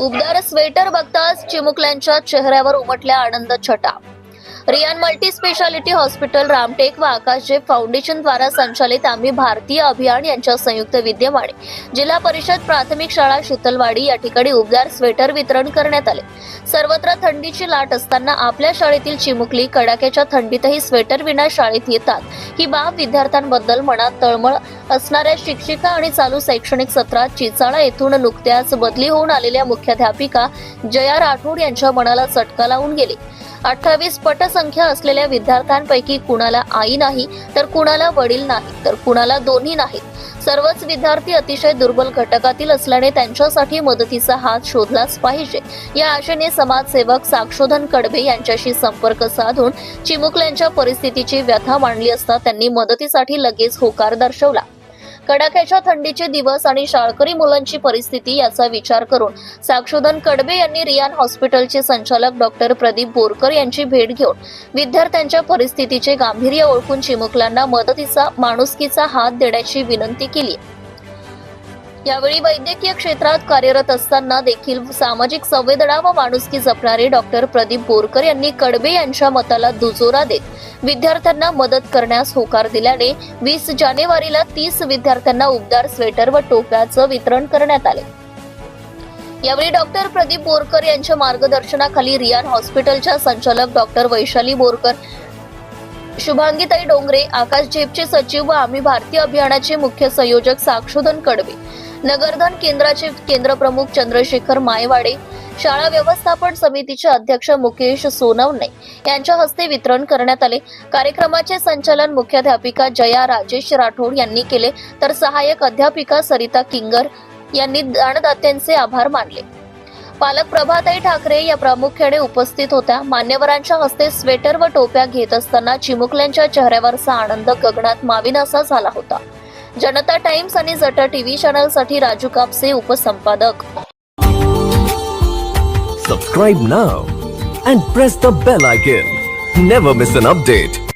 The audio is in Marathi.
उबदार स्वेटर बघताच चिमुकल्यांच्या चेहऱ्यावर उमटल्या आनंद छटा। Riyan multi speciality hospital Ramtek व आकाशजेप फाउंडेशन द्वारा संचालित आम्ही भारतीय अभियान यांच्या संयुक्त विद्यमाने जिल्हा परिषद प्राथमिक शाळा शीतलवाडी या ठिकाणी उबदार स्वेटर वितरण करण्यात आले। सर्वत्र थंडीची लाट असताना आपल्या शाळेतील चिमुकली कडाक्याच्या थंडीतही स्वेटर विना शाळेत येतात, ही बाब विद्यार्थ्यांबद्दल मनात तळमळ असणाऱ्या शिक्षिका आणि चालू शैक्षणिक सत्रात चिचाळा येथून नुकत्याच बदली होऊन आलेल्या मुख्याध्यापिका जया राठोड यांच्या मनाला चटका लावून गेली। 28 पटसंख्या असलेल्या विद्यार्थ्यांपैकी कुणाला आई नाही, तर कुणाला वडील नाही, तर कुणाला दोन्ही नाहीत। सर्वच विद्यार्थी अतिशय दुर्बल घटकातील असल्याने त्यांच्यासाठी मदतीचा हात शोधलाच पाहिजे या आशेने समाजसेवक साक्षोधन कडबे यांच्याशी संपर्क साधून चिमुकल्यांच्या परिस्थितीची व्यथा मांडली असता त्यांनी मदतीसाठी लगेच होकार दर्शवला। कडाक्याच्या थंडीचे दिवस आणि शाळकरी मुलांची परिस्थिती याचा विचार करून साक्षोधन कडबे यांनी रियान हॉस्पिटलचे संचालक डॉक्टर प्रदीप बोरकर यांची भेट घेऊन विद्यार्थ्यांच्या परिस्थितीचे गांभीर्य ओळखून चिमुकल्यांना मदतीचा माणुसकीचा हात देण्याची विनंती केली। यावेळी वैद्यकीय क्षेत्रात कार्यरत असताना देखील सामाजिक संवेदना व माणुसकी जपणारे डॉक्टर प्रदीप बोरकर यांनी कडबे यांच्या मताला दुजोरा देत विद्यार्थ्यांना मदत करण्यास होकार दिल्याने 20 जानेवारीला 30 विद्यार्थ्यांना उबदार स्वेटर व टोप्याचं वितरण करण्यात आले। यावेळी डॉक्टर प्रदीप बोरकर यांच्या मार्गदर्शनाखाली रियान हॉस्पिटलच्या संचालक डॉक्टर वैशाली बोरकर, शुभांगीताई डोंगरे, आकाशजेपचे सचिव व आम्ही भारतीय अभियानाचे मुख्य संयोजक साक्षोधन कडबे, नगरधन केंद्राचे केंद्रप्रमुख चंद्रशेखर मायवाडे, शाळा व्यवस्थापन समितीचे अध्यक्ष मुकेश सोनवणे यांच्या हस्ते वितरण करण्यात आले। कार्यक्रमाचे संचालन मुख्याध्यापिका जया राजेश राठोड यांनी केले, तर सहाय्यक अध्यापिका सरिता किंगर यांनी दानदात्यांचे आभार मानले। पालक प्रभाताई ठाकरे या प्रामुख्याने उपस्थित होत्या। मान्यवरांच्या हस्ते स्वेटर व टोप्या घेत असताना चिमुकल्यांच्या चेहऱ्यावरचा आनंद गगनात माविनासा झाला होता। जनता टाइम्स आणि जटा टीव्ही चॅनल साठी Raju Kapse उपसंपादक। Subscribe now and press the bell icon. Never miss an update.